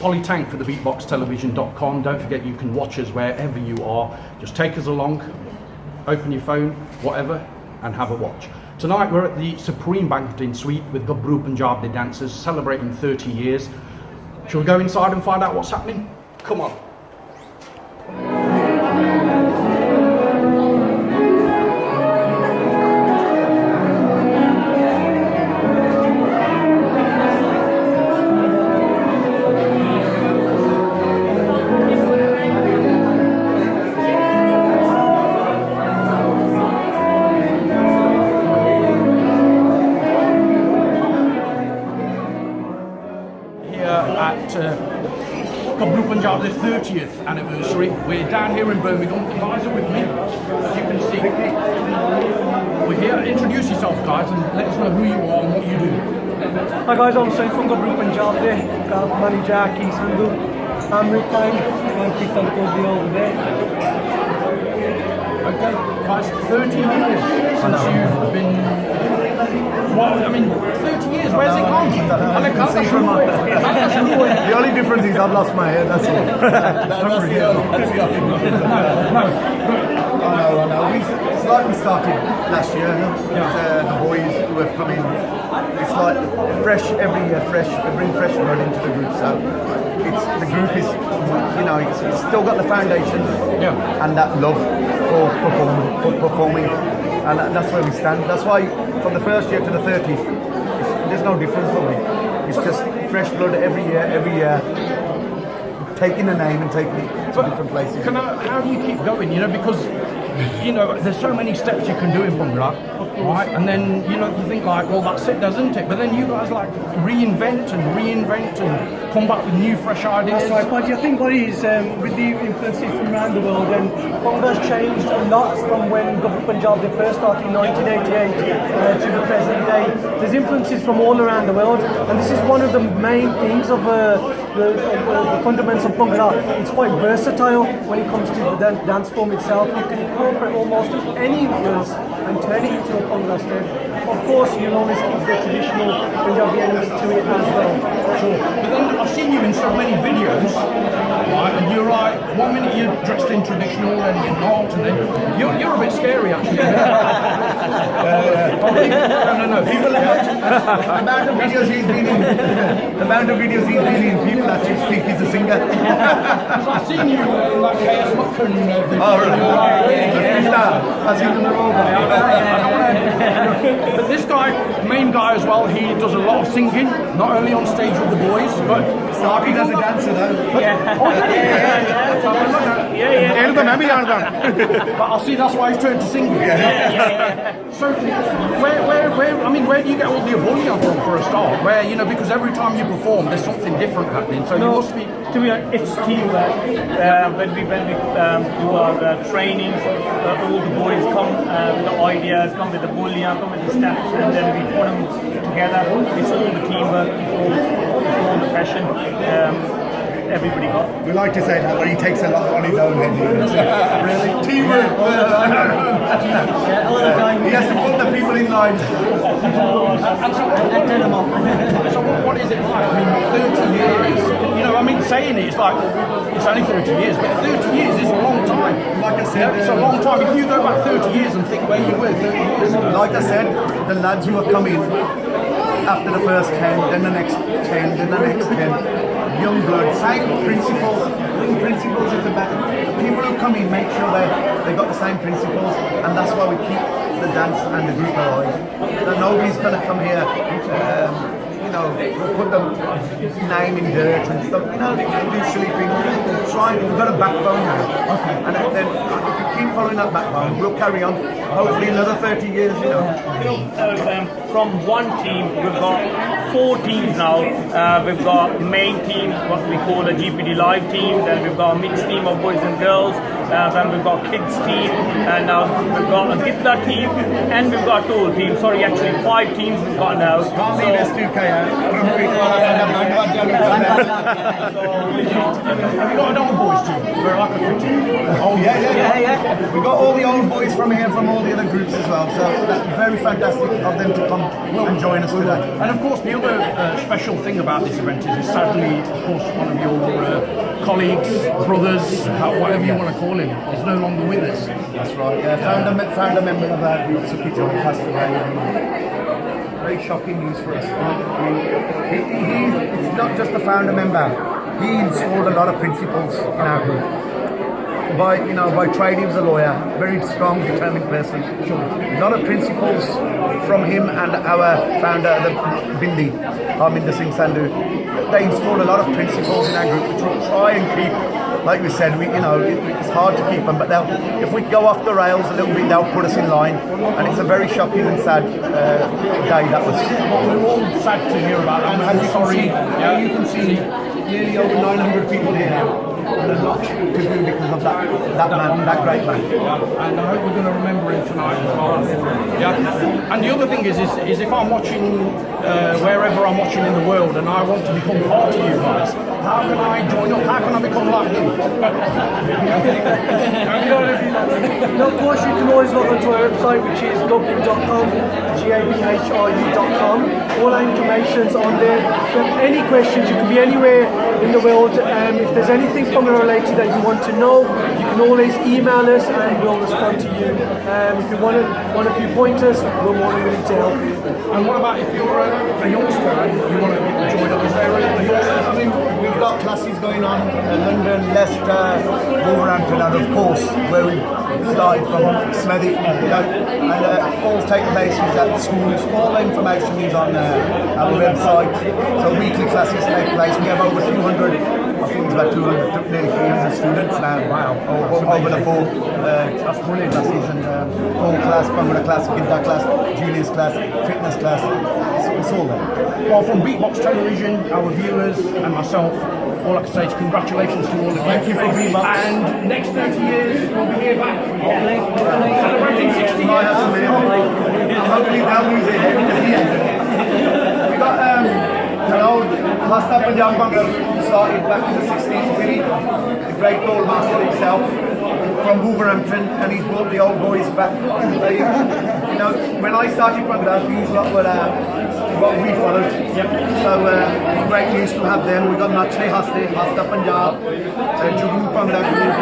Ollie Tank for the beatboxtelevision.com. Don't forget you can watch us wherever you are. Just take us along, open your phone, whatever, and have a watch. Tonight we're at the Supreme Banqueting Suite with Gabhru Panjab, the dancers, celebrating 30 years. Shall we go inside and find out what's happening? Come on. At Gabhru Panjab, the 30th anniversary. We're down here in Birmingham. The guys are with me, as you can see. We're here. Introduce yourself, guys, and let us know who you are and what you do. Hi guys, I'm Sam from Gabhru Panjab there. Got manager Keith Sandhu. I'm Ritan. I'm Pritam Todi over there. Okay, guys, 30 years since you've been. Well, I mean, 30 years, where's it gone? The only difference is I've lost my hair, that's all. That's the only difference. No. It's like we started last year, the boys who have come in. It's like fresh every year, we bring fresh blood into the group. So the group is, it's still got the foundation and that love for performing. And that's where we stand. That's why from the first year to the 30th, there's no difference for me. It's just fresh blood every year, taking a name and taking it to different places. How do you keep going? Because there's so many steps you can do in Bhangra, right? And then you think like, well, that's it, doesn't it? But then you guys like reinvent and come back with new, fresh ideas. That's right, Buddy. I think Buddy is with the influences from around the world, and Bhangra's changed a lot from when Gabhru Panjab they first started in 1988 to the present day. There's influences from all around the world, and this is one of the main things of the fundamentals of Bhangra. It's quite versatile when it comes to the dance form itself. You can incorporate almost any influence and turn it into a Bhangra step. Of course, you'll always keep the traditional Punjabi elements to it as well. Sure. But then I've seen you in so many videos, right? And you're like, 1 minute you're dressed in traditional and you're not, and then you're a bit scary actually. No. People the amount of videos he's been in, people actually think he's a singer. Because I've seen you like KS Mukkan videos. Oh, really? I've seen them all. But this guy, main guy as well, he does a lot of singing, not only on stage with the boys, but started as a dancer though. Yeah. But I'll see that's why he's turned to singing. So where do you get all the ebullient from for a start? Where, because every time you perform there's something different happening, so you must be... To be honest, it's teamwork. When we do our trainings, all the boys come with the ideas, come with the bullion, come with the steps, and then we put them together. It's all the teamwork, it's all the passion. Everybody got. We like to say that, but he takes a lot on his own head. Really? Teamwork. He has to put the people in line. So what is it like? 30 years. Saying it, it's like, it's only 30 years, but 30 years is a long time. Like I said, it's a long time. If you go back 30 years and think where you were 30 years ago. Like I said, the lads who have come in after the first 10, then the next 10, then the next 10. Young blood, same principles. I think principles is the better. The people who come in make sure they got the same principles, and that's why we keep the dance and the group alive. That nobody's gonna come here, put the name in dirt and stuff. Do silly things. We've got a backbone now. Okay. And then if we keep following that backbone, we'll carry on. Hopefully another 30 years. From one team, we've got 4 teams now. We've got the main team, what we call a GPD live team. Then we've got a mixed team of boys and girls. Then we've got kids team, and now we've got a Gitla team, and we've got a tool team. Sorry, actually 5 teams we've got now. Can't leave S2K out. Have you got an old boys team where I could fit in? Yeah. We got all the old boys from here, from all the other groups as well. So that's very fantastic of them to come and join us today. And of course, the other special thing about this event is sadly, of course, one of your colleagues, brothers, whatever you want to call him, is no longer with us. That's right. Yeah, founder member of our group, Suki John, passed away. Very shocking news for us. I mean, it's not just a founder member. He installed a lot of principles in our group. By trade, he was a lawyer, very strong, determined person. A lot of principles from him and our founder, the Bindi, Harminder Singh Sandhu. They installed a lot of principles in our group, which we'll try and keep. Like we said, it's hard to keep them, but if we go off the rails a little bit, they'll put us in line. And it's a very shocking and sad day that was. Well, we're all sad to hear about that. And you can see nearly over 900 people here now. And a lot to do because of that man, that great man. And I hope we're going to remember him tonight as well. Yeah. And the other thing is if I'm watching wherever I'm watching in the world and I want to become part of you guys, how can I join up? How can I become like him? No, of course, you can always log onto our website, which is gabhru.com, gabhru.com. All our information's on there. If you have any questions, you can be anywhere in the world. If there's anything Bhangra related that you want to know, you can always email us and we'll respond to you. If you want a few pointers, we're more than willing to help you. And what about if you're a youngster and you want to join up? Is there a youngster? I mean, we've got classes going on London, Leicester, Wolverhampton, and of course where we started from Smethwick, and all take places at schools. All the information is on our website. So weekly classes take place. We have over 200, I think it's about 200, nearly 300 students now. Wow! Over the 4 classes and core class, Bhangra class, Gidda class, juniors class, fitness class. It's all there. Well, from Beatbox Television, our viewers and myself, all I can say is congratulations to all of you. Thank you for Beatbox. And next 30 years, we'll be here back. Celebrating 60 years. Hopefully they'll lose it we got an old Master Panjab Bhangra started back in the 60s. Really, the great gold master himself from Wolverhampton, and he's brought the old boys back. When I started Bhangra, these lot were what we followed. So great news to have them. We got Nachle Haste, Hasta Panjab, Gabhru Bhangra group.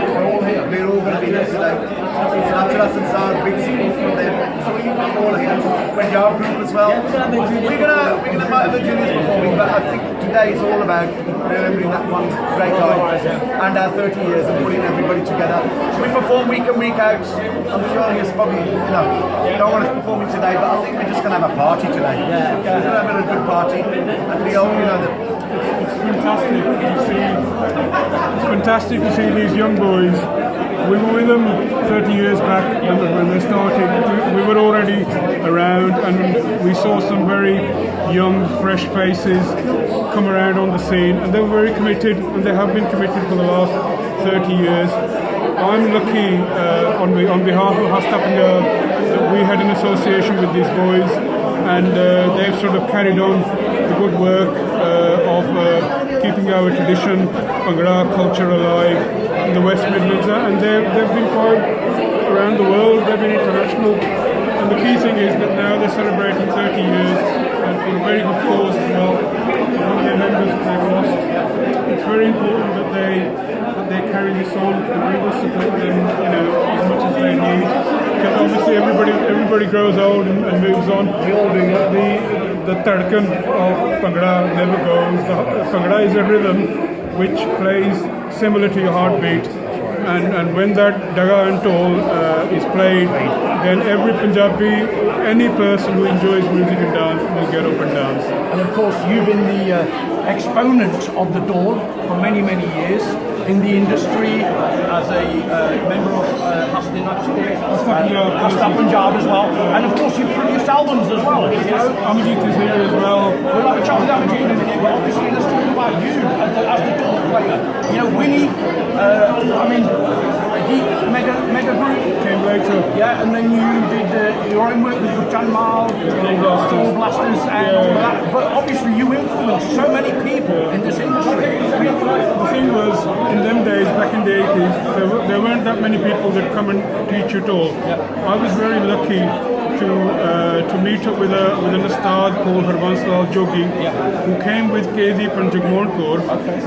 We're all going to be here today. Nachla Sansar, big support from them. So we're all here. Panjab group as well. We're gonna have the juniors performing, but I think today is all about remembering that one great guy and our 30 years and putting everybody together. We perform week in, week out. I'm sure you probably, don't want us performing today, but I think we're just going to have a party today. We're going to have a good party. And the old, It's fantastic to see these young boys. We were with them 30 years back when they started. We were already around and we saw some very young, fresh faces come around on the scene, and they were very committed, and they have been committed for the last 30 years. I'm lucky on behalf of Hasta Panjab that we had an association with these boys, and they've sort of carried on the good work of keeping our tradition, Bhangra culture alive in the West Midlands, and they've been quite around the world, they've been international, and the key thing is that now they're celebrating 30 years and for a very good cause as well. One of their members that they've lost. It's very important that they carry this on and we will support them, as much as they need. Because obviously everybody grows old and moves on. We all do. The tadkan of Bhangra never goes. Bhangra is a rhythm which plays similar to your heartbeat. And when that Daga and Tol is played, then every Punjabi, any person who enjoys music and dance will get up and dance. And of course, you've been the exponent of the Dol for many, many years in the industry as a member of Hasta Panjab as well. And of course, you've produced albums as well. Amajit is here as well. We'll have a chat with Amajit in a minute, but obviously let's talk about you as the Dol player. Winnie, Mega Group. Came later. Yeah, and then you did your own work with Jan Mal, Stall Blasters, and all of that. But obviously, you influenced so many people in this industry. The thing was, in them days, back in the 80s, there weren't that many people that come and teach at all. I was very lucky to meet up with an ustad called Harbanslal Jogi, who came with Kedeep and Jagmohan Kaur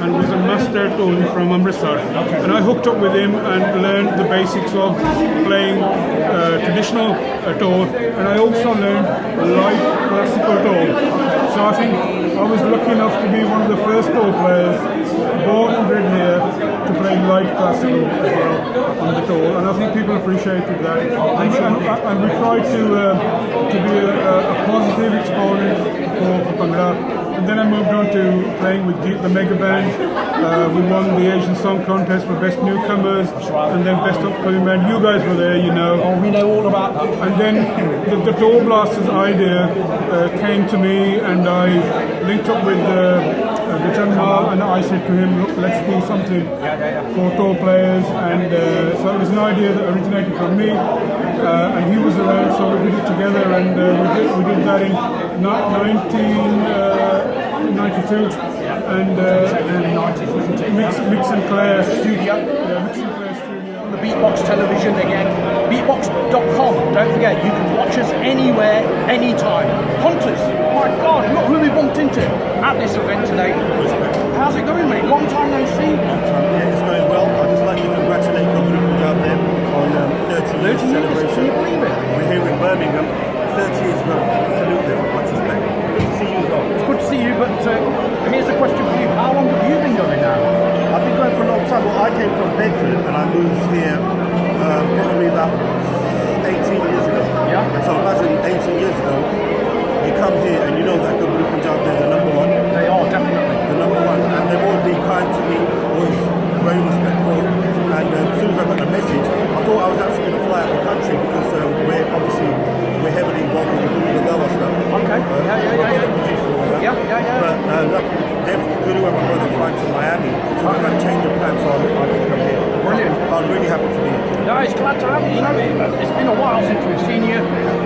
and was a master toli from Amritsar. And I hooked up with him and learned the basics of playing traditional tol, and I also learned light classical tol. So I think I was lucky enough to be one of the first tol players, born and bred here, to play light classical as well on the tol, and I think people appreciated that. And we tried to be a positive exponent for Bhangra. And then I moved on to playing with the Mega Band. We won the Asian Song Contest for Best Newcomers, and then Best Upcoming Band. You guys were there, you know. Oh, we know all about that. And then the Door Blasters idea came to me, and I linked up with the Janmal, and I said to him, look, let's do something for tour players. And so it was an idea that originated from me, and he was around, so we did it together, and we did that in 1992. And Mix and Claire Studio. Yeah, Mix and Claire Studio. The Beatbox Television again. Beatbox.com. Don't forget, you can watch us anywhere, anytime. Hunters, my God, look who we bumped into at this event today. How's it going, mate? Long time no see. Yeah, it's going well. I'd just like to congratulate Gabhru Panjab there on 30 years celebration. We're here in Birmingham. 30 years ago. Salute them. Much respect. Good to see you as well. It's good to see you, but here's a question for you. How long have you been going now? I've been going for a long time. Well, I came from Bedford and I moved here probably about 18 years ago. Yeah. And so imagine 18 years ago, you come here and you know that Gabhru Panjab, they're the number one. They are, definitely. The number one. And they've always been kind to me, always very respectful. And as soon as I got the message, I thought I was actually going to fly out the country because we're heavily involved in the Goa stuff. Okay. Yeah. But luckily, Guru and my brother flying to Miami, so we're going to change the plans, so I can come here. Brilliant. So I'm really happy to be here today. No, it's glad to have you. You know, it's been a while since we've seen you.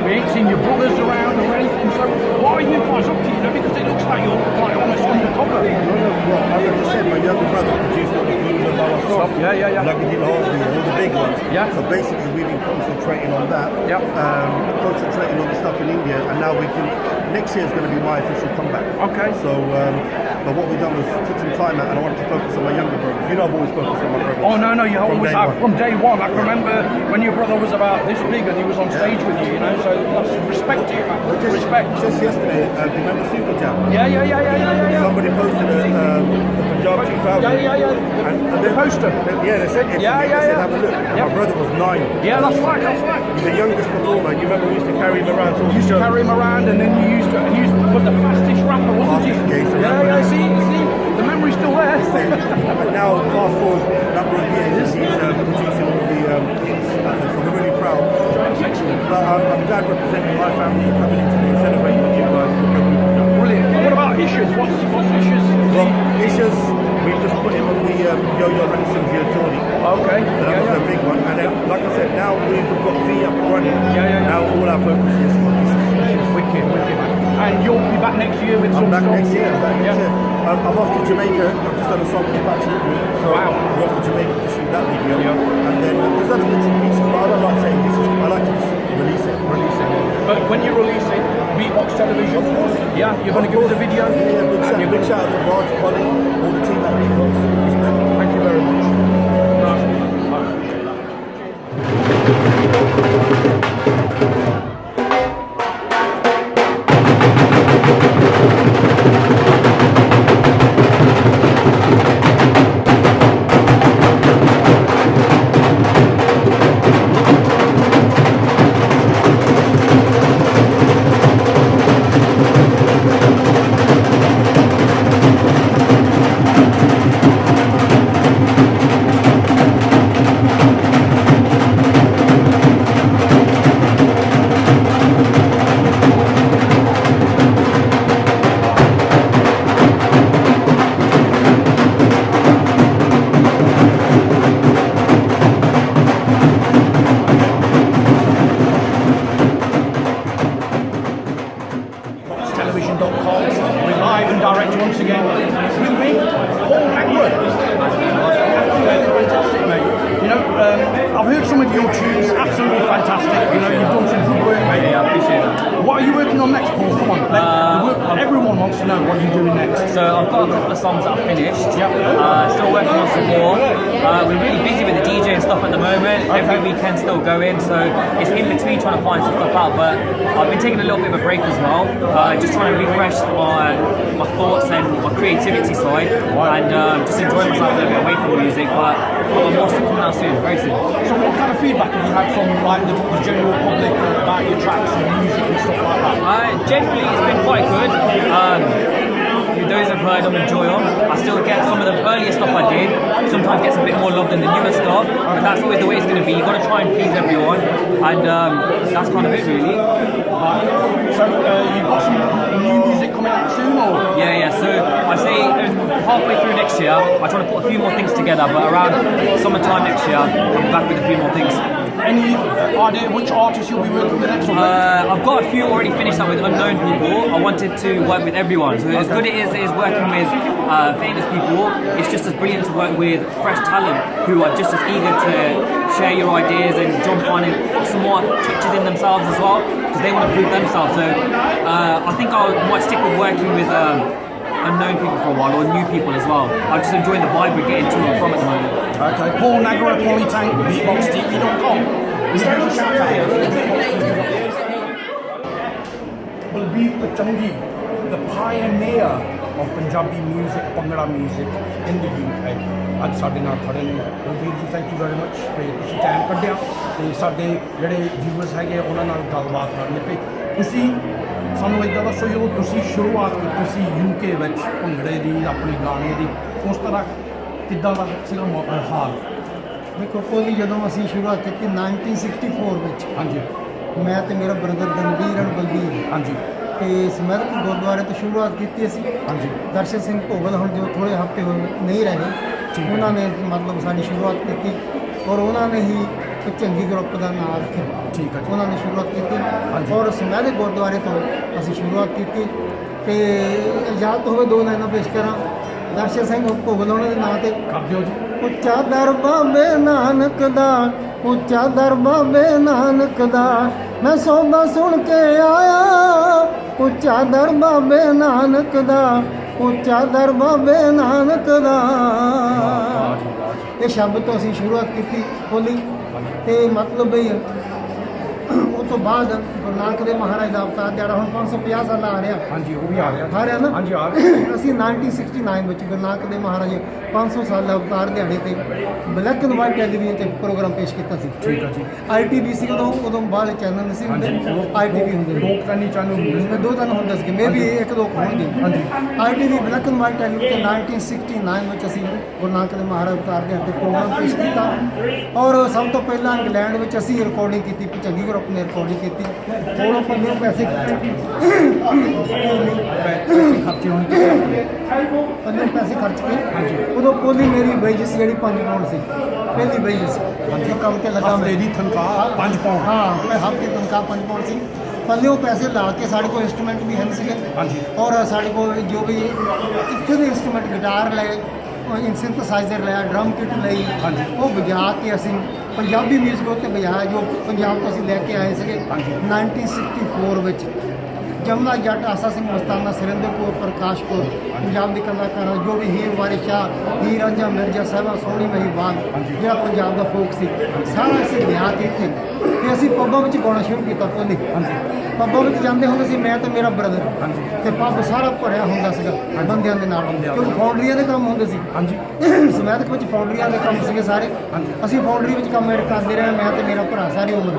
We ain't seen your brothers around or anything. So what are you guys up to? You know, because it looks like you're like almost undercover. Well, as I just said, my younger brother produced all the Guru and Goa stuff. Yeah. Like we did all the big ones. Yeah. So basically, we've been concentrating on that. Yep. Concentrating on the stuff in India, and now we can. Next year is going to be my official comeback. Okay. So, but what we've done was took some time out, and I wanted to focus on my younger brother. You know, I've always focused on my brother. Oh no, you always have one. from day one. I can remember when your brother was about this big and he was on stage with you. You know, so that's respect to you, man. Respect. Just yesterday, remember Super Jam? Yeah. Somebody posted the Punjab 2000. Yeah. And The poster. They sent it to me. Yeah. They said, have a look. Yeah. My brother was 9. Yeah, that's right. He's the youngest performer. You remember we used to carry him around. You used to carry him around, and then he used to put the fastest rapper, wasn't he? Yeah. See, the memory's still there. And now, fast forward a number of years, he's producing all the hits. So we're really proud. But I'm glad representing my family coming in today and celebrating with you guys. Brilliant. What about Issues? What's Issues? Well, Issues, we've just put him on the Yo-Yo Racing Gear Journey. Okay. So that was a big one. And then, like I said, now we've got V up and running. Yeah. Now all our focus is on Issues. Wicked, man. And you'll be back next year with some I'm back stuff? next year. I'm off to Jamaica. I've just done a song with Patrick. So Wow. we're off to Jamaica to shoot that video. And then there's other bits and pieces, but I don't like saying this. I like to just release it. But when you release it, Beatbox Television, yeah, you're going to give us a video? Yeah, big shout out to Raj, Polly, all the team at Beatbox. Thank you very much. to know what you're doing next. So I've got a couple of songs that I've finished. Yep. Still working on some more. We're really busy with the DJ and stuff at the moment. Okay. Every weekend still going, so it's in between trying to find some stuff out. But I've been taking a little bit of a break as well, just trying to refresh my thoughts and my creativity side, and just enjoying myself a little bit away from the music. But I've got more stuff coming out soon, very soon. So what kind of feedback have you had from like the general public about your tracks and music and stuff like that? Generally, it's been quite good. Those who've heard them enjoy them. I still get some of the earlier stuff I did. Sometimes gets a bit more love than the newer stuff, but that's always the way it's going to be. You've got to try and please everyone, and that's kind of it, really. So you've got some new music coming out soon, or? Yeah. So I say halfway through next year, I try to put a few more things together, but around summertime next year, I'll be back with a few more things. Any idea which artists you'll be working with next? I've got a few already finished up with unknown people. I wanted to work with everyone. So as good it is working with famous people, it's just as brilliant to work with fresh talent who are just as eager to share your ideas and jump on and put some more touches in themselves as well, because they want to prove themselves. So I think I might stick with working with unknown people for a while, or new people as well. I'm just enjoying the vibe we're getting to and from at the moment. Okay, Paul Nagara, Polytank, beatboxtv.com. Balbir Pachangi, the pioneer of Punjabi music, Bhangra music in the UK. ਅੱਜ ਸਾਡੇ ਨਾਲ ਖੜੇ ਨੇ ਬਲਬੀਰ ਜੀ, thank you very much ਤੇ ਤੁਸੀਂ time ਕੱਢਿਆ ਤੇ ਸਾਡੇ ਜਿਹੜੇ ਵਿਊਅਰਸ ਹੈਗੇ ਉਹਨਾਂ ਨਾਲ ਗੱਲਬਾਤ ਕਰਨੀ ਪਈ। ਤੁਸੀਂ ਸਾਨੂੰ ਇੱਦਾਂ ਦੱਸੋ, ਜਦੋਂ ਤੁਸੀਂ ਸ਼ੁਰੂਆਤ ਕੀਤੀ ਸੀ UK ਵਿੱਚ ਭੰਗੜੇ ਦੀ, ਆਪਣੇ ਗਾਣੇ ਦੀ, ਉਸ ਤਰ੍ਹਾਂ ਕਿੱਦਾਂ ਦਾ ਸੀਗਾ ਹਾਲ? ਦੇਖੋ ਕੋਲੀ ਜਦੋਂ ਅਸੀਂ ਸ਼ੁਰੂਆਤ ਕੀਤੀ 1964 ਵਿੱਚ, ਹਾਂਜੀ ਮੈਂ ਤੇ ਮੇਰਾ ਬ੍ਰਦਰ ਗੰਭੀਰ ਐਂਡ ਬਲਬੀਰ, ਹਾਂਜੀ ਤੇ ਸਮਰਥ ਗੁਰਦੁਆਰੇ ਤੋਂ ਸ਼ੁਰੂਆਤ ਕੀਤੀ ਅਸੀਂ। ਹਾਂਜੀ ਦਰਸ਼ਨ ਸਿੰਘ ਭੋਗਲ ਹੁਣ ਜੋ ਥੋੜ੍ਹੇ ਹਫ਼ਤੇ ਹੋਏ ਨਹੀਂ ਰਹੇ, ਉਹਨਾਂ ਨੇ ਮਤਲਬ ਸਾਡੀ ਸ਼ੁਰੂਆਤ ਕੀਤੀ, ਔਰ ਉਹਨਾਂ ਨੇ ਹੀ ਇੱਕ ਚੰਗੀ ਗਰੁੱਪ ਦਾ ਨਾਮ ਰੱਖਿਆ। ਠੀਕ ਹੈ ਜੀ। ਉਹਨਾਂ ਨੇ ਸ਼ੁਰੂਆਤ ਕੀਤੀ ਔਰ ਸਮਰਥ ਗੁਰਦੁਆਰੇ ਤੋਂ ਅਸੀਂ ਸ਼ੁਰੂਆਤ ਕੀਤੀ। ਤੇ ਇਜਾਜ਼ਤ ਹੋਵੇ ਦੋ ਲਾਈਨਾਂ ਪੇਸ਼ ਕਰਾਂ ਦਰਸ਼ਨ ਸਿੰਘ ਭੋਗਲ ਉਹਨਾਂ ਦੇ ਨਾਂ ਤੇ। ਕਰ ਦਿਓ ਜੀ। ਉੱਚਾ ਦਰ ਬਾਬੇ ਨਾਨਕ ਦਾ, ਉੱਚਾ ਦਰ ਬਾਬੇ ਨਾਨਕ ਦਾ, ਮੈਂ ਸੋਭਾ ਸੁਣ ਕੇ ਆਇਆ। ਉੱਚਾ ਦਰ ਬਾਬੇ ਨਾਨਕ ਦਾ, ਉੱਚਾ ਦਰ ਬਾਬੇ ਨਾਨਕ ਦਾ। ਇਹ ਸ਼ਬਦ ਤੋਂ ਅਸੀਂ ਸ਼ੁਰੂਆਤ ਕੀਤੀ ਹੋਲੀ, ਤੇ ਮਤਲਬ ਬਈ ਉਹ ਤੋਂ ਬਾਅਦ ਗੁਰੂ ਨਾਨਕ ਦੇਵ ਮਹਾਰਾਜ ਦਾ ਅਵਤਾਰ ਦਿਹਾੜਾ ਹੁਣ 550 ਸਾਲ ਆ ਰਿਹਾ। ਹਾਂਜੀ ਉਹ ਵੀ ਆ ਰਿਹਾ। ਆ ਰਿਹਾ ਨਾ? ਹਾਂਜੀ ਆ ਰਿਹਾ। ਅਸੀਂ 1969 ਵਿੱਚ ਗੁਰੂ ਨਾਨਕ ਦੇਵ ਮਹਾਰਾਜ 500 ਸਾਲ ਦਾ ਅਵਤਾਰ ਦਿਹਾੜੇ ਤੇ ਬਲੈਕ ਐਂਡ ਵਾਈਟ ਟੈਲੀਵਿਜ਼ਨ ਤੇ ਪ੍ਰੋਗਰਾਮ ਪੇਸ਼ ਕੀਤਾ ਸੀ। ਠੀਕ ਹੈ ਜੀ। ITV ਸੀ ਉਦੋਂ ਬਾਹਰ ਚੈਨਲ ਨਹੀਂ ਸੀ ਹੁੰਦੇ, ITV ਹੁੰਦੇ ਦੋ ਕੰਨੀ ਚੈਨਲ ਹੁੰਦੇ ਸੀ। ਦੋ ਤਿੰਨ ਹੁੰਦੇ ਸੀ, ਮੇ ਵੀ ਇੱਕ ਦੋ ਹੋਣਗੇ। ਹਾਂਜੀ। ITV black and white television 1969 ਵਿੱਚ ਅਸੀਂ ਗੁਰੂ ਨਾਨਕ ਦੇਵ ਮਹਾਰਾਜ ਅਵਤਾਰ ਦਿਹਾੜੇ ਤੇ ਪ੍ਰੋਗਰਾਮ ਪੇਸ਼ ਕੀਤਾ, ਔਰ ਸਭ ਤੋਂ ਪਹਿਲਾਂ ਇੰਗਲੈਂਡ ਵਿੱਚ ਅਸੀਂ ਰਿਕਾਰਡਿੰਗ ਕੀਤੀ, ਚੰਗੀ ਗਰੁੱਪ ਨੇ ਰਿਕਾਰਡਿੰਗ ਕੀਤੀ। ਥੋੜ੍ਹਾ ਪੱਲੇ ਪੈਸੇ ਖਰਚੇ ਹੋਣ ਪੱਲੇ ਪੈਸੇ ਖਰਚ ਕੇ ਉਦੋਂ ਕੋਲੀ ਮੇਰੀ ਵੇਜਸ ਜਿਹੜੀ 5 ਪਾਉਂਡ ਸੀ, ਪਹਿਲੀ ਵੇਜਸ ਕੰਮ ਤੇ ਲੱਗਾ ਮੈਂ। ਦੀ ਤਨਖਾਹ 5 ਪਾਉਂਡ। ਹਾਂ, ਮੈਂ ਹਫ਼ਤੇ ਤਨਖਾਹ 5 ਪਾਉਂਡ ਸੀ। ਪੱਲੇ ਉਹ ਪੈਸੇ ਲਾ ਕੇ ਸਾਡੇ ਕੋਲ ਇੰਸਟਰੂਮੈਂਟ ਵੀ ਹਨ ਸੀਗੇ, ਹਾਂਜੀ, ਔਰ ਸਾਡੇ ਕੋਲ ਜੋ ਵੀ ਇੱਥੇ ਦੇ ਇੰਸਟਰੂਮੈਂਟ ਗਿਟਾਰ ਲਏ, ਸਿੰਥੇਸਾਈਜ਼ਰ ਲਿਆ, ਡਰਮ ਕਿਟ ਲਈ, ਉਹ ਵਜਾ ਕੇ ਅਸੀਂ ਪੰਜਾਬੀ ਮਿਊਜ਼ਿਕ ਉੱਤੇ ਵਜਾਇਆ ਜੋ ਪੰਜਾਬ ਤੋਂ ਅਸੀਂ ਲੈ ਕੇ ਆਏ ਸੀਗੇ 1964 ਵਿੱਚ। ਜਮਨਾ ਜੱਟ, ਆਸਾ ਸਿੰਘ ਮਸਤਾਨਾ, ਸੁਰਿੰਦਰ ਕੌਰ, ਪ੍ਰਕਾਸ਼ ਕੌਰ, ਪੰਜਾਬ ਦੇ ਕਲਾਕਾਰ ਜੋ ਵੀ ਹੀਰ ਵਾਰਿਸ ਸ਼ਾਹ, ਹੀਰ ਰਾਂਝਾ, ਮਿਰਜ਼ਾ ਸਾਹਿਬਾ, ਸੋਹਣੀ ਮਹੀਵਾਨ, ਜਿਹੜਾ ਪੰਜਾਬ ਦਾ ਫੋਕ ਸੀ, ਸਾਰਾ ਅਸੀਂ ਲਿਆ ਕੇ ਇੱਥੇ ਤੇ ਅਸੀਂ ਪੱਬਾਂ ਵਿੱਚ ਗਾਉਣਾ ਸ਼ੁਰੂ ਕੀਤਾ। ਪਹਿਲੇ ਪੱਬਾਂ ਵਿੱਚ ਜਾਂਦੇ ਹੁੰਦੇ ਸੀ ਮੈਂ ਤੇ ਮੇਰਾ ਬ੍ਰਦਰ, ਤੇ ਪੱਬ ਸਾਰਾ ਭਰਿਆ ਹੁੰਦਾ ਸੀਗਾ ਬੰਦਿਆਂ ਦੇ ਨਾਲ, ਕਿਉਂਕਿ ਫਾਊਂਡਰੀਆਂ ਦੇ ਕੰਮ ਹੁੰਦੇ ਸੀ। ਸਮੈਤਕ ਵਿੱਚ ਫਾਊਂਡਰੀਆਂ ਦੇ ਕੰਮ ਸੀਗੇ ਸਾਰੇ। ਅਸੀਂ ਫਾਊਂਡਰੀ ਵਿੱਚ ਕੰਮ ਕਰਦੇ ਰਹੇ, ਮੈਂ ਤੇ ਮੇਰਾ ਭਰਾ, ਸਾਰੀ ਉਮਰ।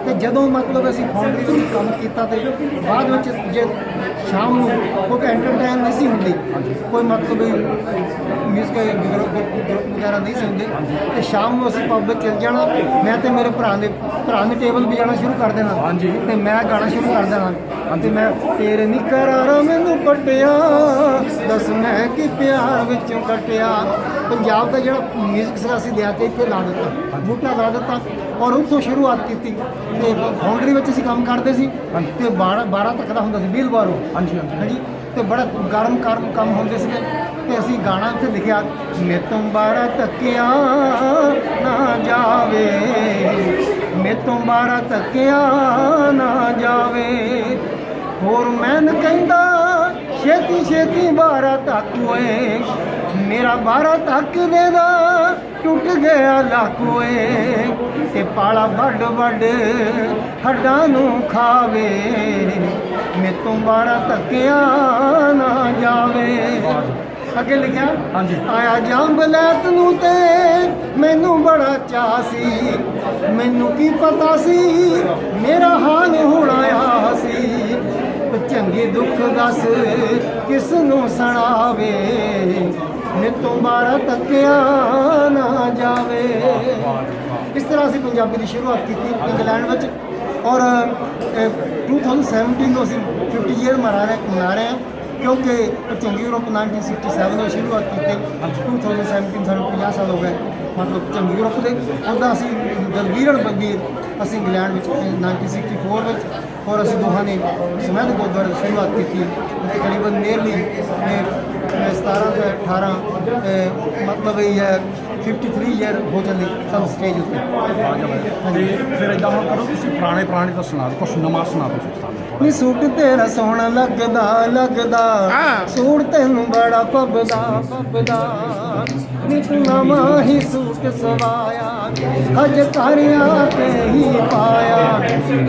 ਤੇ ਜਦੋਂ ਮਤਲਬ ਅਸੀਂ ਫਾਊਂਡਰੀ ਵਿੱਚ ਕੰਮ ਕੀਤਾ ਤੇ ਬਾਅਦ ਵਿੱਚ ਜੇ ਸ਼ਾਮ ਨੂੰ ਕੋਈ ਐਂਟਰਟੇਨ ਨਹੀਂ ਸੀ ਹੁੰਦੀ, ਕੋਈ ਮਤਲਬ ਮਿਊਜ਼ਿਕ ਗਰੁੱਪ ਵਗੈਰਾ ਨਹੀਂ ਸੀ ਹੁੰਦੇ, ਤੇ ਸ਼ਾਮ ਨੂੰ ਅਸੀਂ ਪੱਬ ਵਿੱਚ ਚਲ ਜਾਣਾ, ਮੈਂ ਤੇ ਮੇਰੇ ਭਰਾ ਨੇ ਟੇਬਲ ਵਜਾਉਣਾ ਸ਼ੁਰੂ ਕਰ ਦੇਣਾ, ਤੇ ਮੈਂ ਗਾਣਾ ਸ਼ੁਰੂ ਕਰ ਦੇਣਾ। ਤੇ ਮੈਂ ਤੇਰੇ ਨੀ ਕਰਾਰਾਂ ਮੈਨੂੰ ਕੱਟਿਆ, ਦੱਸ ਮੈਂ ਕਿ ਪਿਆਰ ਵਿੱਚੋਂ ਕੱਟਿਆ। ਪੰਜਾਬ ਦਾ ਜਿਹੜਾ ਮਿਊਜ਼ਿਕ ਸੀਗਾ ਅਸੀਂ ਲਿਆ ਕੇ ਇੱਥੇ ਲਾ ਦਿੱਤਾ, ਬੂਟਾ ਲਾ ਦਿੱਤਾ, ਔਰ ਉੱਥੋਂ ਸ਼ੁਰੂਆਤ ਕੀਤੀ। ਤੇ ਫਾਊਂਡਰੀ ਵਿੱਚ ਅਸੀਂ ਕੰਮ ਕਰਦੇ ਸੀ, ਤੇ 12 ਤੱਕ ਦਾ ਹੁੰਦਾ ਸੀ ਬਿੱਲ ਬਾਰੋ। ਹਾਂਜੀ, ਤੇ ਬੜਾ ਗਰਮ ਕੰਮ ਹੁੰਦੇ ਸੀਗੇ। ਤੇ ਅਸੀਂ ਗਾਣਾ ਉੱਥੇ ਲਿਖਿਆ, ਮੇਤੋਂ 12 ਤੱਕਿਆ ਨਾ ਜਾਵੇ, ਮੇਤੋਂ 12 ਤੱਕਿਆ ਨਾ ਜਾਵੇ, ਹੋਰ ਮੈਨ ਕਹਿੰਦਾ ਛੇਤੀ ਛੇਤੀ 12 ਤੱਕ ਓਏ ਮੇਰਾ 12 ਤੱਕ ਦਾ ਟੁੱਟ ਗਿਆ ਲੱਕ ਓਏ ਤੇ ਪਾਲਾ ਵੱਡ ਵੱਡ ਹੱਡਾਂ ਨੂੰ ਖਾਵੇ ਮੇਤੋਂ 12 ਤੱਕਿਆ ਨਾ ਜਾਵੇ। ਅੱਗੇ ਲਿਖਿਆ ਹਾਂਜੀ। ਆਇਆ ਜੰਬਲੈਤ ਨੂੰ ਤੇ ਮੈਨੂੰ ਬੜਾ ਚਾਅ ਸੀ ਮੈਨੂੰ ਕੀ ਪਤਾ ਸੀ ਮੇਰਾ ਹਾਲ ਹੁਣ ਆਇਆ ਸੀ ਚੰਗੇ ਦੁੱਖ ਦੱਸ ਕਿਸ ਨੂੰ ਸੁਣਾਵੇ ਮੇਤੋਂ 12 ਤੱਕਿਆ ਨਾ ਜਾਵੇ। ਇਸ ਤਰ੍ਹਾਂ ਅਸੀਂ ਪੰਜਾਬੀ ਦੀ ਸ਼ੁਰੂਆਤ ਕੀਤੀ ਇੰਗਲੈਂਡ ਵਿੱਚ ਔਰ 2017 ਨੂੰ ਅਸੀਂ 50 ਈਅਰ ਮਨਾ ਰਹੇ ਹਾਂ ਕਿਉਂਕਿ ਚੰਗੀ ਯੂਰਪ 1967 ਨੂੰ ਸ਼ੁਰੂਆਤ ਕੀਤੀ 2017 ਸਾਨੂੰ 50 ਸਾਲ ਹੋ ਗਏ ਮਤਲਬ ਚੰਗੀ ਯੂਰਪ ਦੇ ਉਹਦਾ ਅਸੀਂ ਦਲਵੀਰਨ ਬੱਗੀ ਅਸੀਂ ਇੰਗਲੈਂਡ ਵਿੱਚ 1964 ਵਿੱਚ ਔਰ ਅਸੀਂ ਦੋਹਾਂ ਨੇ ਸਮੈਦ ਗੁਰਦੁਆਰੇ ਦੀ ਸ਼ੁਰੂਆਤ ਕੀਤੀ ਤਕਰੀਬਨ ਨੀਅਰਲੀ 17 ਤੇ 18 ਮਤਲਬ ਇਹ ਹੈ 53 ਈਅਰ ਹੋ ਚੱਲੇ ਸਭ ਸਟੇਜ ਉੱਤੇ। ਤੇ ਫਿਰ ਇਦਾਂ ਹੁਣ ਕਰੋ ਤੁਸੀਂ ਪੁਰਾਣੇ ਤਾਂ ਸੁਣਾ ਦਿਓ ਕੁਛ ਨਵਾਂ ਸੁਣਾ ਦਿਓ ਸਾਨੂੰ ਨੀ ਸੂਟ ਤੇਰਾ ਸੋਹਣਾ ਲੱਗਦਾ ਸੂਟ ਤੈਨੂੰ ਬੜਾ ਫੱਬਦਾ ਨੀ ਤੂੰ ਨਵਾਂ ਹੀ ਸੂਟ ਸਵਾਇਆ ਹਜ ਕਰਿਆ ਤੇ ਹੀ ਪਾਇਆ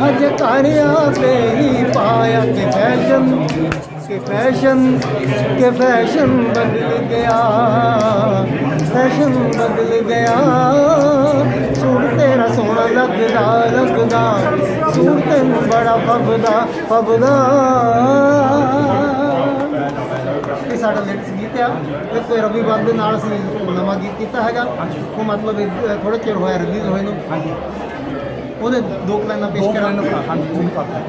ਹਜ ਕਰਿਆ ਤੇ ਹੀ ਪਾਇਆ ਕਿ ਫੈਸ਼ਨ ਬਦਲ ਗਿਆ ਸੂਟ ਤੇਰਾ ਸੋਹਣਾ ਲੱਗਦਾ ਸੂਟ ਤੈਨੂੰ ਬੜਾ ਫੱਬਦਾ ਇਹ ਸਾਡਾ ਲੇਟੈਸਟ ਗੀਤ ਆ ਤੇ ਰਵੀ ਬੰਦ ਦੇ ਨਾਲ ਅਸੀਂ ਨਵਾਂ ਗੀਤ ਕੀਤਾ ਹੈਗਾ ਉਹ ਮਤਲਬ ਥੋੜਾ ਚਿਰ ਹੋਇਆ ਰਿਲੀਜ਼ ਹੋਏ ਨੂੰ ਉਹਦੇ ਦੋ ਲਾਈਨਾਂ ਪੇਸ਼ ਕਰਾਂ।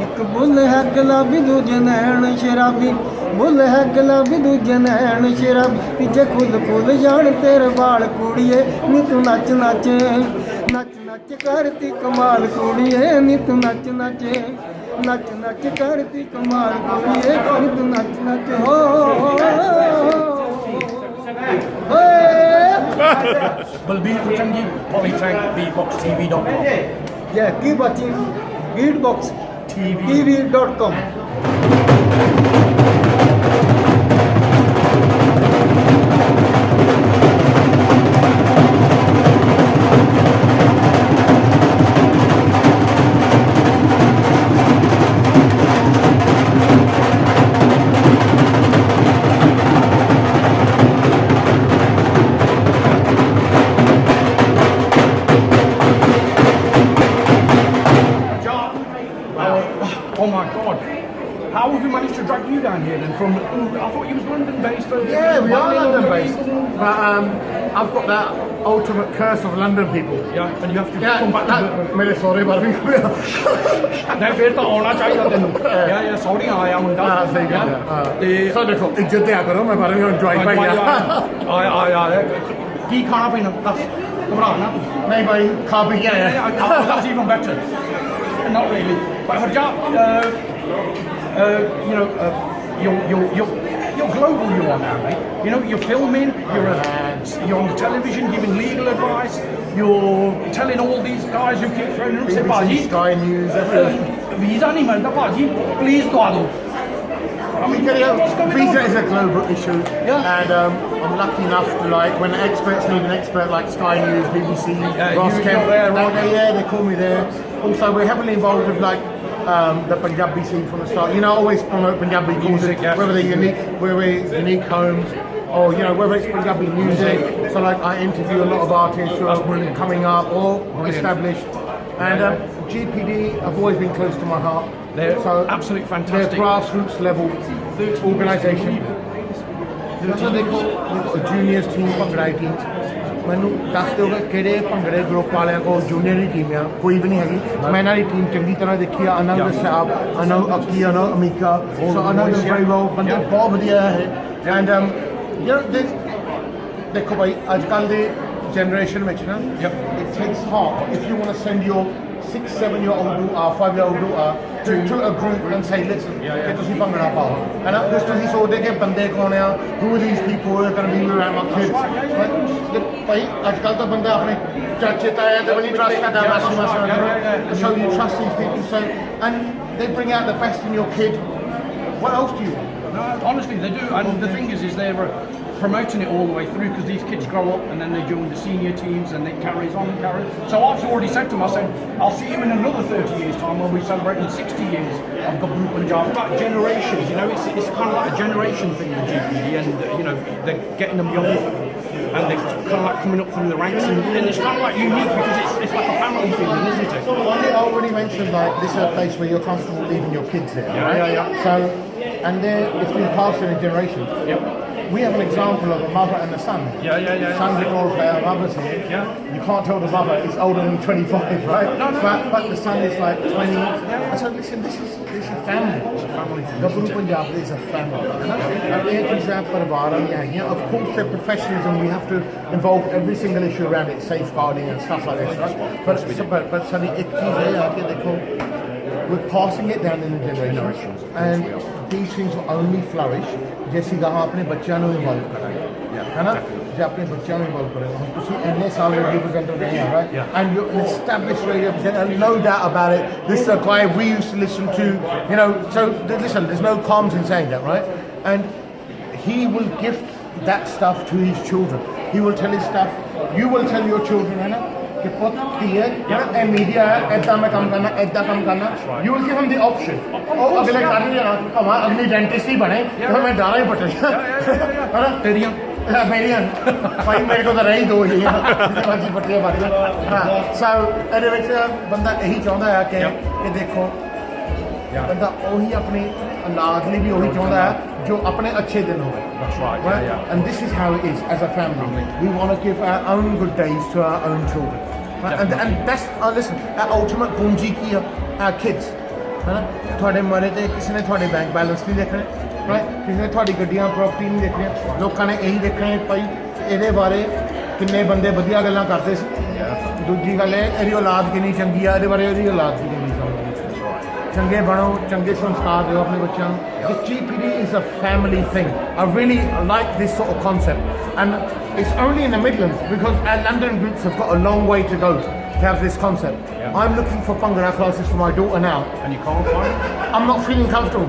ਇੱਕ ਬੁੱਲ ਹੈ ਗੁਲਾਬੀ ਦੂਜੇ ਨੈਣ ਸ਼ਰਾਬੀ ਬੁੱਲ ਹੈ ਗੁਲਾਬੀ ਦੂਜੇ ਨੈਣ ਸ਼ਰਾਬੀ ਤੀਜੇ ਖੁੱਲ ਜਾਣ ਤੇਰੇ ਵਾਲ ਕੁੜੀਏ ਨੀ ਤੂੰ ਨੱਚ ਕਰਤੀ ਕਮਾਲ ਕੁੜੀਏ ਨੀ ਤੂੰ ਨੱਚ ਕਰਤੀ ਕਮਾਲ ਕੁੜੀਏ ਨੀ ਤੂੰ ਨੱਚ Balbir ਪੁਚੰਗੀ Polytank beatboxtv.com Yeah, keep watching Beatbox TV.com. Oh my God! How have we managed to drag you down here then? From I thought you was London-based. Yeah, we are London-based, but I've got that ultimate curse of London people. Yeah, and you have to Yeah, come back to ਮੇਰੇ ਸਹੁਰੇ ਬਾਰੇ ਵੀ ਨਹੀਂ ਫਿਰ ਤਾਂ ਆਉਣਾ ਚਾਹੀਦਾ ਤੈਨੂੰ ਯਾ ਸੌਰੀ ਆਇਆ ਹੁੰਦਾ ਹਾਂ ਸਹੀ ਗੱਲ ਹੈ ਤੇ ਸੋ ਦੇਖੋ ਇੱਜ਼ਤ ਦਿਆ ਕਰੋ ਮੈਂ ਬਾਰੇ ਵੀ ਡਰਾਈਵ ਭਾਈ ਆਇਆ ਕੀ ਖਾਣਾ ਪੀਣਾ ਦੱਸ ਘਬਰਾ ਨਾ ਨਹੀਂ ਭਾਈ ਖਾ ਪੀ ਕੇ ਆਇਆ That's even better. Not really. But Harjat, you're global. You are now, mate. You know, you're filming. You're on the television giving legal advice. You're telling all these guys who keep throwing them. Say, Baji, Sky News, everything. visa nahi milta, Baji. Please dwa do. I mean, Visa is a global issue, and I'm lucky enough to when experts need an expert like Sky News, BBC, Ross Kemp, they call me there. Also, we're heavily involved with the Punjabi scene from the start. You know, I always promote Punjabi music, whether they're unique homes, or whether it's Punjabi music. So I interview a lot of artists who are coming up or established, and GPD have always been close to my heart. They're absolutely fantastic. They're grassroots level organisation. They've got a juniors team, Bhangra teams. ਮੈਨੂੰ ਦੱਸ ਦਿਓ ਕਿ ਕਿਹੜੇ ਭੰਗੜੇ group ਵਾਲਿਆਂ ਕੋਲ junior ਦੀ team ਆ ਕੋਈ ਵੀ ਨਹੀਂ ਹੈਗੀ ਮੈਂ ਇਹਨਾਂ ਦੀ ਟੀਮ ਚੰਗੀ ਤਰ੍ਹਾਂ ਦੇਖੀ ਆ ਆਨੰਦ ਸਾਹਿਬ ਆਨੰਦ ਅੱਕੀ ਆਨੰਦ ਅਮੀਕਾ ਸੋ ਆਨੰਦ ਵੈਰੀ ਵੈਲ ਬੰਦੇ ਬਹੁਤ ਵਧੀਆ ਹੈ ਐਂਡ ਦੇਖੋ ਭਾਈ ਅੱਜ ਕੱਲ੍ਹ ਦੇ ਜਨਰੇਸ਼ਨ ਵਿੱਚ ਨਾ it takes heart if you want to send your 6-7-year-old daughter, 5-year-old daughter to a group and say, listen, ਕਿ ਤੁਸੀਂ ਭੰਗੜਾ ਪਾਓ ਹੈ ਨਾ ਕੁਛ ਤੁਸੀਂ ਸੋਚਦੇ ਕਿ ਬੰਦੇ ਕੌਣ ਆ who are these people who are going to be around my kids ਭਾਈ ਅੱਜ ਕੱਲ੍ਹ ਤਾਂ ਬੰਦਾ ਆਪਣੇ ਚਾਚੇ ਤਾਇਆ ਤੇ ਵੀ ਟਰਸਟ ਕਰਦਾ ਮਾਸੀ so you trust these people so and they bring out the best in your kid what else do you want No, honestly, they do. And the thing is they're promoting it all the way through because these kids grow up and then they join the senior teams and it carries on and carries. So I've already said to them, I said, I'll see you in another 30 years' time when we're celebrating 60 years of Gabhru Panjab. It's like generations, you know, it's kind of like a generation thing with GPD, and you know, they're getting them young and they're kind of like coming up through the ranks, and it's kind of like unique because it's like a family feeling, isn't it? I already mentioned like this is a place where you're comfortable leaving your kids here, right? Yeah. So, and it's been passed in a generation. Yep. We have an example of a mother and a son. Yeah. Sons-in-law play, mother's here. Yeah. You can't tell the mother is older than 25, right? No. But the son is like 20. I said, listen, this is family. It's a family thing. Gabhru Panjab is a family. Of course, the professionalism, we have to involve every single issue around it, safeguarding and stuff like this, right? But Sadi, we're passing it down in the generations, and these things will only flourish जैसी कहा अपने बच्चों को involve कराएं, है ना? जो अपने बच्चों को इन्वॉल्व करें, हम किसी अन्य साल रेडियो presenter नहीं है, right? And you're an established radio presenter, no doubt about it. This is a guy we used to listen to, you know. So listen, there's no qualms in saying that, right? And he will gift that stuff to his children. He will tell his stuff. You will tell your children, है ना? कि पुत की है, ये media है, ऐसा में काम करना, ऐसा काम करना. You will give him the option. और अगले आदमी ना, हमारा अगली डेंटिस्ट ही बने, तो हमें डाला ही पड़ेगा. है ना? मेरियां, भाई मेरे को तो रही दो ही हैं, बाकी पट्टियाँ बाकी. हाँ, so ਇਹਦੇ ਵਿੱਚ ਬੰਦਾ ਇਹੀ ਚਾਹੁੰਦਾ ਹੈ ਕਿ ਦੇਖੋ, ਬੰਦਾ ਉਹੀ ਆਪਣੀ औलाद ਲਈ ਵੀ ਉਹੀ ਚਾਹੁੰਦਾ ਹੈ जो अपने अच्छे दिन होवे. That's right. And this is how it is as a family. We want to give our own good days to our own children. Right? And that's listen, our ultimate punji ki our kids. है ना? थोड़े मरे थे किसी ने थोड़े bank balance नहीं देखने, right? किसी ने थोड़ी गड्डियां प्रॉपर्टी नहीं देखनी, लोगों ने यही देखना है भाई ਇਹਦੇ ਬਾਰੇ ਕਿੰਨੇ ਬੰਦੇ ਵਧੀਆ ਗੱਲਾਂ ਕਰਦੇ ਸੀ. ਦੂਜੀ ਗੱਲ ਹੈ ਇਹਦੀ ਔਲਾਦ ਕਿੰਨੀ ਚੰਗੀ ਆ, ਇਹਦੇ ਬਾਰੇ ਇਹਦੀ ਔਲਾਦ ਕਿੰਨੀ ਚੰਗੀ. ਚੰਗੇ ਬਣੋ, ਚੰਗੇ ਸੰਸਕਾਰ ਦਿਓ ਆਪਣੇ ਬੱਚਿਆਂ ਨੂੰ. The GPD is a family thing. I really like this sort of concept, and it's only in the Midlands because our London groups have got a long way to go to have this concept. I'm looking for Bhangra classes for my daughter now. And you can't find it? I'm not feeling comfortable.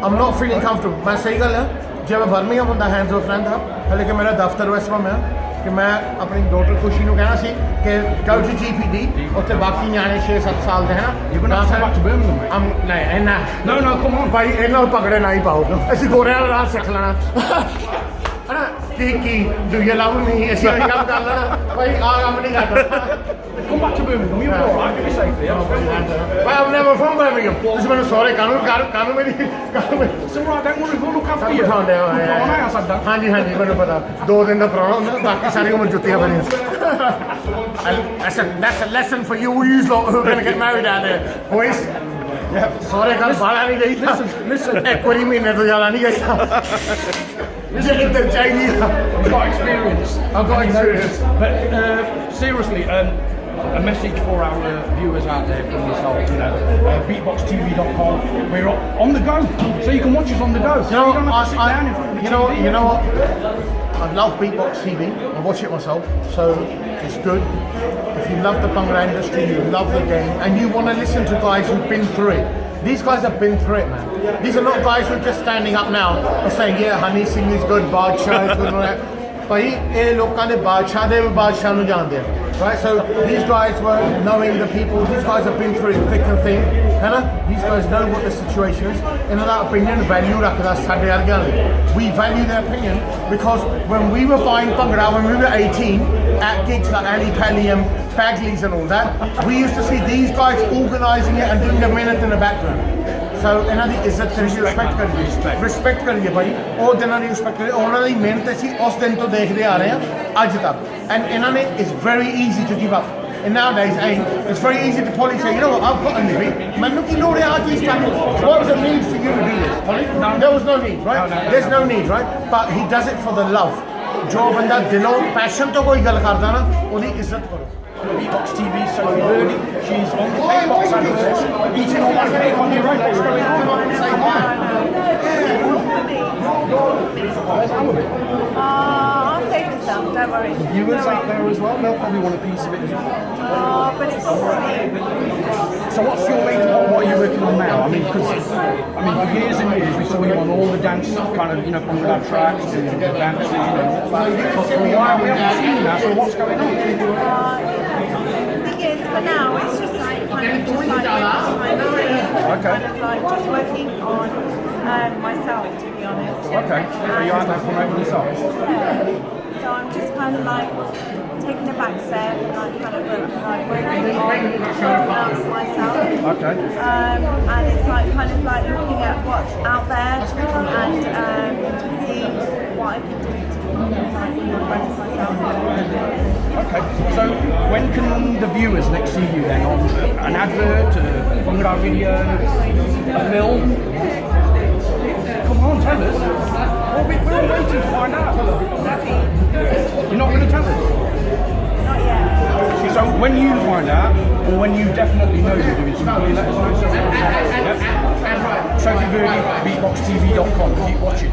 I'm not feeling comfortable. मैं सही गल है जब मैं Birmingham ਹੁੰਦਾ hands of friend था हाले कि मेरा दफ्तर वैस्ट में है कि मैं अपनी डॉटर खुशी ਨੂੰ ਕਹਿਣਾ ਸੀ कि go to GPD ਉੱਥੇ ਬਾਕੀ ਨਿਆਣੇ 6-7 ਸਾਲ ਦੇ ਹੈ ਨਾ. You're going to have to come back to Birmingham, mate. ਨਹੀਂ ਇਹਨਾਂ No, come on. ਭਾਈ ਇਹਨਾਂ ਨੂੰ ਪਕੜੇ ਨਾ ਹੀ ਪਾਓ, ਅਸੀਂ ਗੋਰਿਆਂ ਦਾ ਰਾਹ ਸਿੱਖ ਲੈਣਾ. ਹਨਾ ਕੀ do you love me ਅਸੀਂ ਇਹ ਕੰਮ ਕਰ ਲੈਣਾ ਭਾਈ, ਆ ਕੰਮ ਨਹੀਂ ਕਰਦਾ. Come back to Birmingham, you'll be alright, you'll be safe here. I'm never from Birmingham. ਤੁਸੀਂ ਮੈਨੂੰ ਸਹੁਰੇ ਕਾਨੂੰਨ ਮੇਰੀ It's alright, don't worry, we'll look after you. ਬਿਠਾਉਂਦੇ ਹੋ. I said that. ਹਾਂਜੀ ਮੈਨੂੰ ਪਤਾ 2 ਦਿਨ ਦਾ ਪੁਰਾਣਾ ਹੁੰਦਾ, ਬਾਕੀ ਸਾਰੀ ਉਮਰ ਜੁੱਤੀਆਂ ਬਣੀਆਂ. That's a lesson for you who are going to get married out there, boys. ਸਹੁਰੇ ਘਰ ਬਾਲਾ ਨਹੀਂ ਗਈ ਤਾਂ Listen. ਇੱਕ ਵਾਰੀ ਮਹੀਨੇ ਤੋਂ ਜ਼ਿਆਦਾ ਨਹੀਂ ਗਈ ਤਾਂ ਇੱਧਰ ਚਾਹੀਦੀ ਆ. You've got experience. I've got experience. But seriously, a message for our viewers out there from yourself, you know, beatboxtv.com. We're on the go, so you can watch us on the go. So you don't have to sit down in front of the TV. You know what? I love Beatbox TV. I watch it myself, so it's good. If you love the Bhangra industry, you love the game, and you want to listen to guys who've been through it. These guys have been through it, man. These are not guys who are just standing up now and saying, yeah, Honey Singh is good, Badshah is good, and all that. ਭਾਈ ਇਹ ਲੋਕਾਂ ਦੇ ਬਾਦਸ਼ਾਹ ਦੇ ਬਾਦਸ਼ਾਹ ਨੂੰ ਜਾਣਦੇ ਆ, right? So these guys were knowing the people. These guys have been through it thick and thin, है ना? These guys know what the situation is. ਇਹਨਾਂ ਦਾ opinion value ਰੱਖਦਾ ਸਾਡੇ ਵਰਗਿਆਂ ਲਈ. We value their opinion because when we were buying Bhangra when we were 18 at gigs like Ali Pelly and Bagley's and all that, we used to see these guys organising it and doing a minute in the background. So ਇਹਨਾਂ ਦੀ ਇੱਜ਼ਤ ਕਰੀਏ, respect ਕਰੀਏ ਭਾਈ. ਉਹ ਦਿਨਾਂ ਦੀ respect ਕਰੀਏ, ਉਹਨਾਂ ਦੀ ਮਿਹਨਤ ਅਸੀਂ ਉਸ ਦਿਨ ਤੋਂ ਦੇਖਦੇ ਆ ਰਹੇ ਹਾਂ ਅੱਜ ਤੱਕ. And ਇਹਨਾਂ ਨੇ it's very easy to give up. And nowadays, it's very easy to probably say, you know what, I've got a living. ਮੈਨੂੰ ਕੀ ਲੋੜ ਹੈ ਅੱਜ ਇਸ time? What was the need for you to do this? There was no need, right? There's no need, right? But he does it for the love. ਜੋ ਬੰਦਾ ਦਿਲੋਂ passion ਤੋਂ ਕੋਈ ਗੱਲ ਕਰਦਾ ਨਾ, ਉਹਦੀ ਇੱਜ਼ਤ ਕਰੋ. Beatbox TV, Sophie Verdi, she's on the Beatbox adverts, eating all that cake on your own. What's going on? Say hi. Where's Howard? I'll save you some, don't worry. The viewers out there as well, they'll probably want a piece of it as well. But it's all for me. So what's your latest, what are you working on now? I mean, because I mean, for years and years we saw you on all the dance kind of, you know, Panjab tracks and the dancing and all that. But for a while we haven't seen that. So what's going on? The thing is, for now, it's just like kind of just like Okay. kind of like just working on myself, to be honest. Okay. So you aren't promoting yourself? Yeah. So I'm just kind of like taking a back step and like kind of like working on myself. Okay. And it's like kind of like looking at what's out there and seeing what I can do to like impress myself. Okay. So when can the viewers next see you then on an advert, a Bhangra video, a film? Come on, tell us. Well, we're all waiting to find out. You're not going to tell us? Not yet. So when you find out, or when you definitely know you're doing something, let us know. Yep. Sophie Verdi, beatboxtv.com. Keep watching.